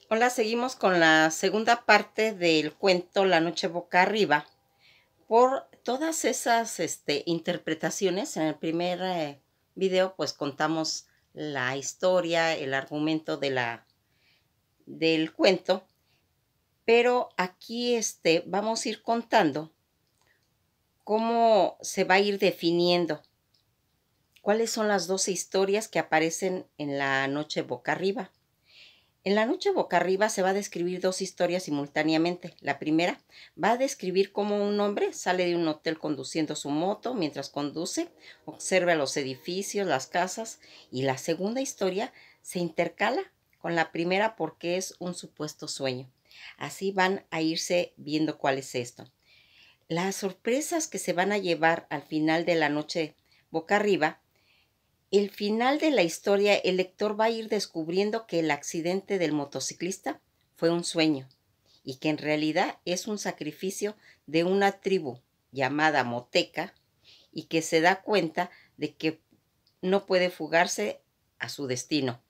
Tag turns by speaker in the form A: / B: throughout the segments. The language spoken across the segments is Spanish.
A: Hola, seguimos con la segunda parte del cuento La noche boca arriba. Por todas esas interpretaciones, en el primer video pues contamos la historia, el argumento del cuento, pero aquí vamos a ir contando cómo se va a ir definiendo cuáles son las 12 historias que aparecen en La noche boca arriba. En La noche boca arriba se va a describir dos historias simultáneamente. La primera va a describir cómo un hombre sale de un hotel conduciendo su moto. Mientras conduce, observa los edificios, las casas, y la segunda historia se intercala con la primera porque es un supuesto sueño. Así van a irse viendo cuál es esto. Las sorpresas que se van a llevar al final de La noche boca arriba. El final de la historia, el lector va a ir descubriendo que el accidente del motociclista fue un sueño y que en realidad es un sacrificio de una tribu llamada Moteca, y que se da cuenta de que no puede fugarse a su destino.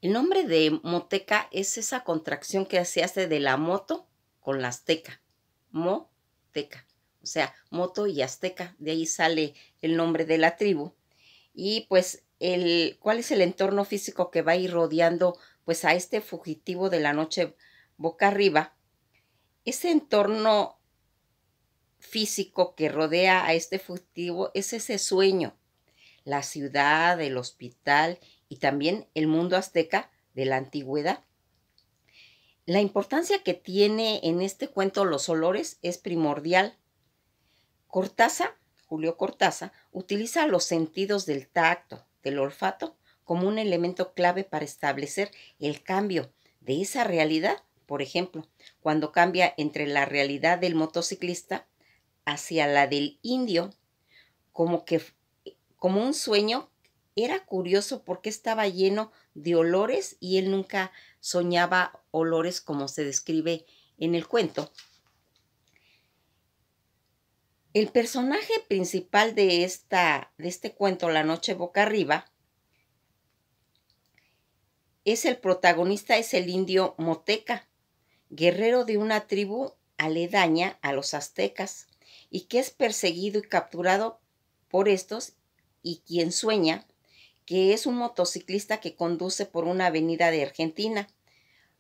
A: El nombre de Moteca es esa contracción que se hace de la moto con la azteca. Moteca. O sea, moto y azteca. De ahí sale el nombre de la tribu. Y pues cuál es el entorno físico que va a ir rodeando pues a este fugitivo de la noche boca arriba. Ese entorno físico que rodea a este fugitivo es ese sueño, la ciudad, el hospital y también el mundo azteca de la antigüedad. La importancia que tiene en este cuento los olores es primordial. Cortázar, Julio Cortázar, utiliza los sentidos del tacto, del olfato, como un elemento clave para establecer el cambio de esa realidad. Por ejemplo, cuando cambia entre la realidad del motociclista hacia la del indio, como que como un sueño. Era curioso porque estaba lleno de olores y él nunca soñaba olores como se describe en el cuento. El personaje principal de este cuento, La noche boca arriba, es el protagonista, es el indio Moteca, guerrero de una tribu aledaña a los aztecas, y que es perseguido y capturado por estos, y quien sueña que es un motociclista que conduce por una avenida de Argentina.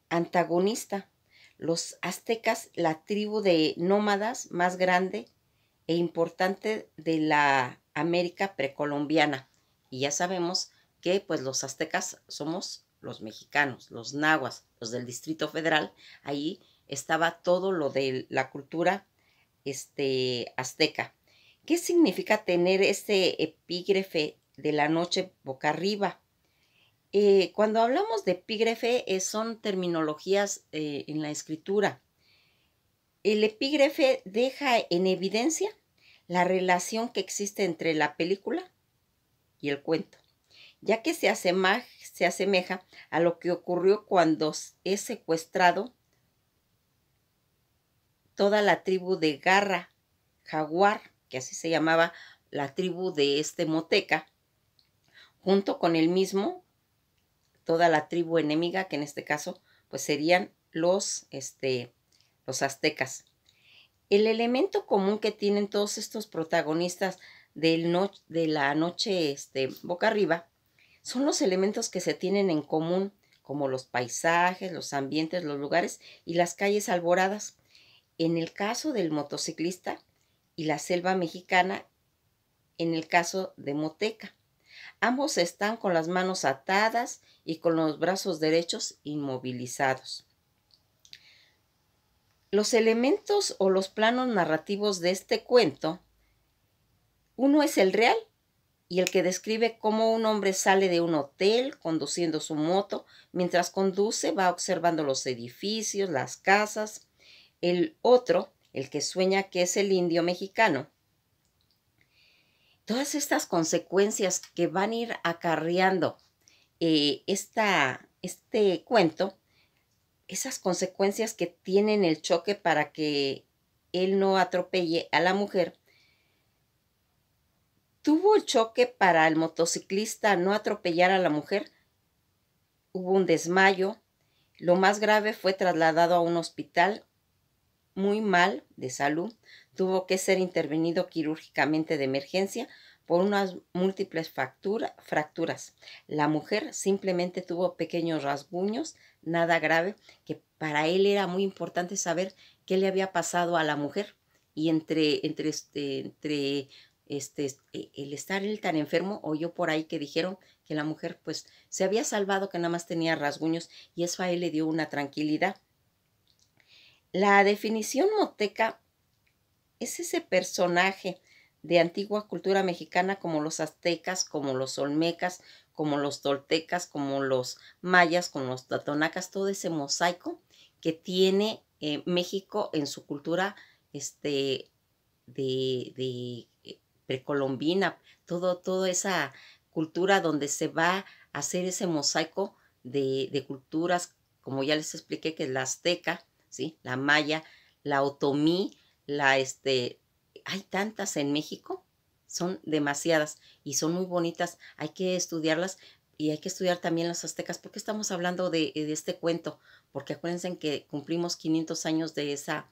A: Antagonista, los aztecas, la tribu de nómadas más grande e importante de la América precolombiana. Y ya sabemos que pues los aztecas somos los mexicanos, los nahuas, los del Distrito Federal. Ahí estaba todo lo de la cultura azteca. ¿Qué significa tener este epígrafe de la noche boca arriba? Cuando hablamos de epígrafe, son terminologías en la escritura. El epígrafe deja en evidencia la relación que existe entre la película y el cuento, ya que se asemeja a lo que ocurrió cuando es secuestrado toda la tribu de Garra Jaguar, que así se llamaba la tribu de Moteca, junto con el mismo, toda la tribu enemiga, que en este caso pues serían los aztecas. El elemento común que tienen todos estos protagonistas de la noche boca arriba son los elementos que se tienen en común, como los paisajes, los ambientes, los lugares y las calles alboradas. En el caso del motociclista y la selva mexicana, en el caso de Moteca. Ambos están con las manos atadas y con los brazos derechos inmovilizados. Los elementos o los planos narrativos de este cuento, uno es el real y el que describe cómo un hombre sale de un hotel conduciendo su moto. Mientras conduce va observando los edificios, las casas. El otro, el que sueña, que es el indio mexicano. Todas estas consecuencias que van a ir acarreando este cuento, esas consecuencias que tienen el choque para que él no atropelle a la mujer, tuvo el choque para el motociclista no atropellar a la mujer, hubo un desmayo, Lo más grave fue trasladado a un hospital muy mal de salud. Tuvo que ser intervenido quirúrgicamente de emergencia por unas múltiples fracturas. La mujer simplemente tuvo pequeños rasguños, nada grave, que para él era muy importante saber qué le había pasado a la mujer. Y el estar él tan enfermo, oyó por ahí que dijeron que la mujer pues se había salvado, que nada más tenía rasguños, y eso a él le dio una tranquilidad. La definición moteca es ese personaje de antigua cultura mexicana, como los aztecas, como los olmecas, como los toltecas, como los mayas, como los totonacas, todo ese mosaico que tiene México en su cultura precolombina, toda esa cultura donde se va a hacer ese mosaico de culturas, como ya les expliqué, que es la azteca, ¿sí? La maya, la otomí, hay tantas en México, son demasiadas y son muy bonitas, hay que estudiarlas y hay que estudiar también las aztecas. ¿Por qué estamos hablando de este cuento? Porque acuérdense que cumplimos 500 años de esa,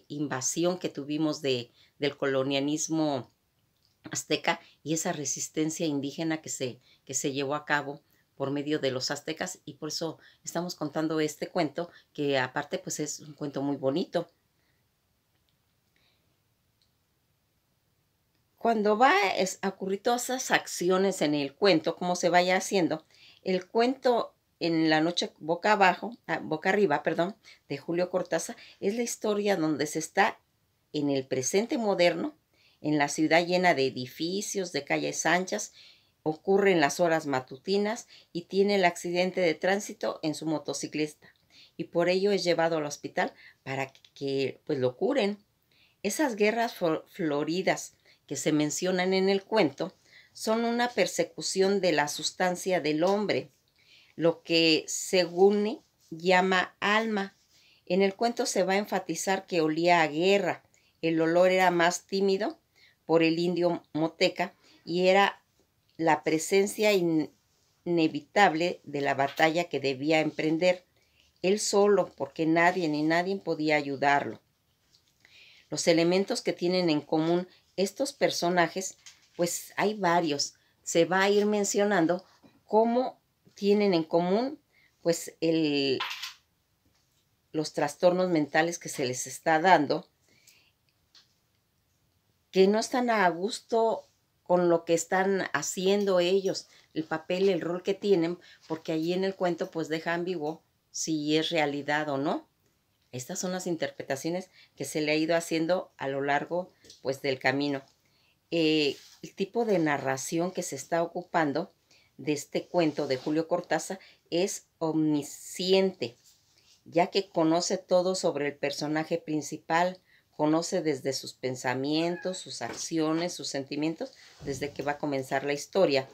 A: invasión que tuvimos del colonialismo azteca y esa resistencia indígena que se llevó a cabo por medio de los aztecas, y por eso estamos contando este cuento, que aparte pues es un cuento muy bonito. Cuando va a ocurrir todas esas acciones en el cuento, como se vaya haciendo, el cuento en La noche boca arriba, perdón, de Julio Cortázar, es la historia donde se está en el presente moderno, en la ciudad llena de edificios, de calles anchas, ocurre en las horas matutinas y tiene el accidente de tránsito en su motocicleta, y por ello es llevado al hospital para que pues lo curen. Esas guerras floridas que se mencionan en el cuento son una persecución de la sustancia del hombre, lo que Según llama alma. En el cuento se va a enfatizar que olía a guerra. El olor era más tímido por el indio moteca y era la presencia inevitable de la batalla que debía emprender él solo, porque nadie podía ayudarlo. Los elementos que tienen en común estos personajes, pues hay varios. Se va a ir mencionando cómo tienen en común pues los trastornos mentales que se les está dando, que no están a gusto con lo que están haciendo ellos, el papel, el rol que tienen, porque allí en el cuento pues deja ambiguo si es realidad o no. Estas son las interpretaciones que se le ha ido haciendo a lo largo pues del camino. El tipo de narración que se está ocupando de este cuento de Julio Cortázar es omnisciente, ya que conoce todo sobre el personaje principal, conoce desde sus pensamientos, sus acciones, sus sentimientos, desde que va a comenzar la historia.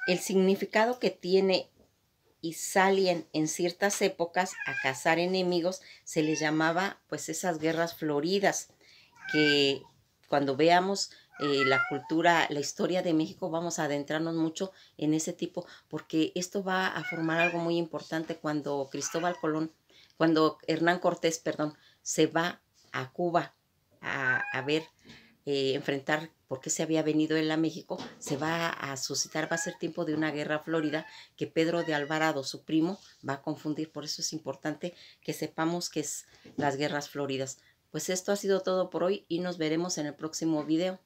A: El significado que tiene y salían en ciertas épocas a cazar enemigos, se les llamaba pues esas guerras floridas, que cuando veamos la cultura, la historia de México, vamos a adentrarnos mucho en ese tipo, porque esto va a formar algo muy importante cuando Hernán Cortés, perdón, se va a Cuba a ver, enfrentar por qué se había venido él a México, se va a suscitar, va a ser tiempo de una guerra florida que Pedro de Alvarado, su primo, va a confundir. Por eso es importante que sepamos qué es las guerras floridas. Pues esto ha sido todo por hoy y nos veremos en el próximo video.